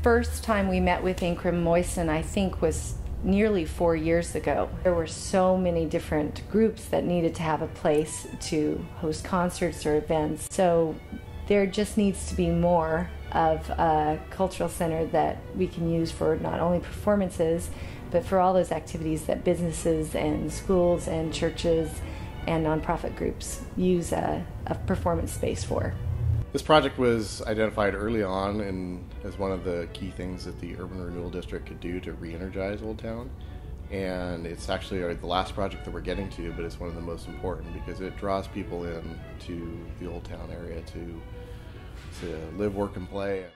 first time we met with Ankrom Moisan, I think, was nearly 4 years ago. There were so many different groups that needed to have a place to host concerts or events. So there just needs to be more of a cultural center that we can use for not only performances, but for all those activities that businesses and schools and churches and nonprofit groups use a performance space for. This project was identified early on as one of the key things that the Urban Renewal District could do to re-energize Old Town. And it's actually the last project that we're getting to, but it's one of the most important because it draws people in to the Old Town area to live, work, and play.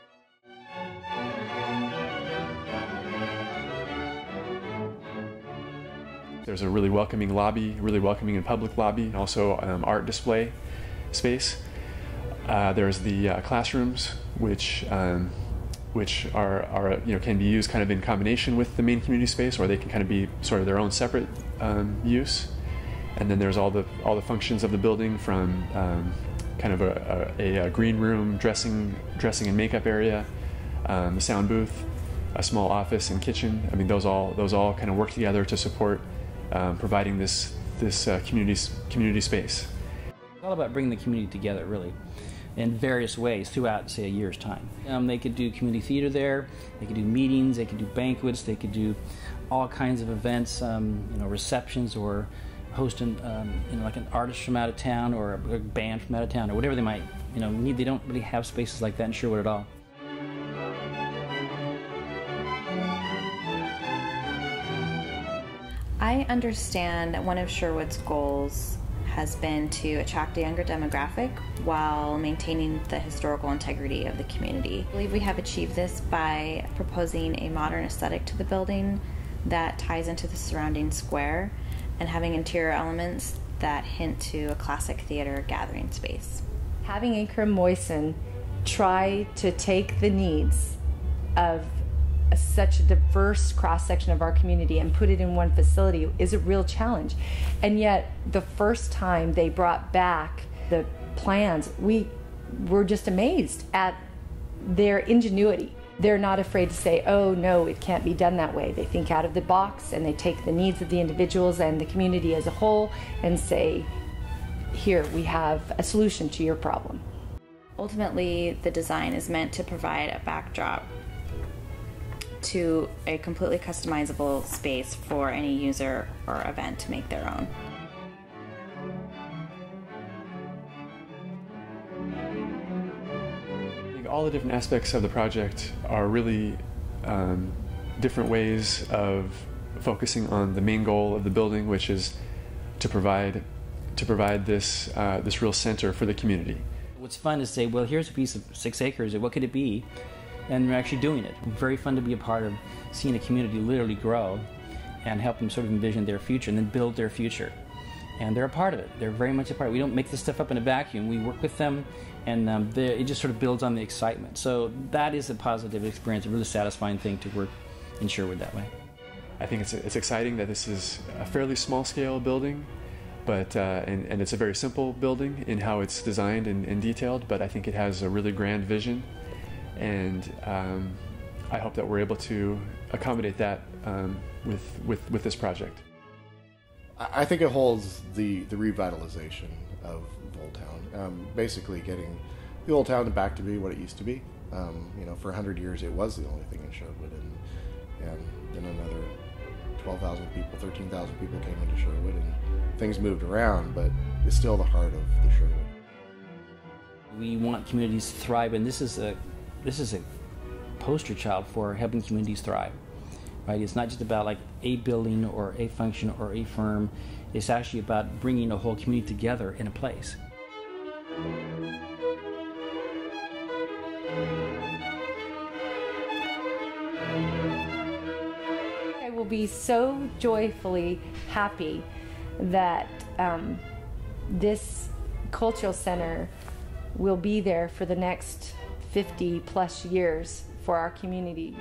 There's a really welcoming lobby, really welcoming and public lobby, and also art display space. There's the classrooms, which are can be used kind of in combination with the main community space, or they can kind of be sort of their own separate use. And then there's all the functions of the building, from kind of a green room, dressing and makeup area, the sound booth, a small office and kitchen. I mean, those all kind of work together to support providing this community space. It's all about bringing the community together, really, in various ways throughout, say, a year's time. They could do community theater there, they could do meetings, they could do banquets, they could do all kinds of events, receptions, or hosting, like an artist from out of town or a band from out of town or whatever they might, need. They don't really have spaces like that in Sherwood at all. I understand that one of Sherwood's goals has been to attract a younger demographic while maintaining the historical integrity of the community. I believe we have achieved this by proposing a modern aesthetic to the building that ties into the surrounding square and having interior elements that hint to a classic theater gathering space. Having Ankrom Moisan try to take the needs of such a diverse cross-section of our community and put it in one facility is a real challenge. And yet, the first time they brought back the plans, we were just amazed at their ingenuity. They're not afraid to say, oh no, it can't be done that way. They think out of the box and they take the needs of the individuals and the community as a whole and say, here, we have a solution to your problem. Ultimately, the design is meant to provide a backdrop to a completely customizable space for any user or event to make their own. I think all the different aspects of the project are really different ways of focusing on the main goal of the building, which is to provide this real center for the community. What's fun is to say, well, here's a piece of 6 acres, what could it be? And we're actually doing it. Very fun to be a part of seeing a community literally grow and help them sort of envision their future and then build their future. And they're a part of it. They're very much a part of it. We don't make this stuff up in a vacuum. We work with them, and it just sort of builds on the excitement. So that is a positive experience, a really satisfying thing to work in Sherwood that way. I think it's exciting that this is a fairly small-scale building, but and it's a very simple building in how it's designed and detailed, but I think it has a really grand vision. And I hope that we're able to accommodate that with this project. I think it holds the revitalization of Old Town, basically getting the Old Town back to be what it used to be. For 100 years it was the only thing in Sherwood, and then another 12,000 people, 13,000 people came into Sherwood, and things moved around, but it's still the heart of the Sherwood. We want communities to thrive, and this is a poster child for helping communities thrive, right? It's not just about like a building or a function or a firm. It's actually about bringing a whole community together in a place. I will be so joyfully happy that this cultural center will be there for the next 50+ years for our community.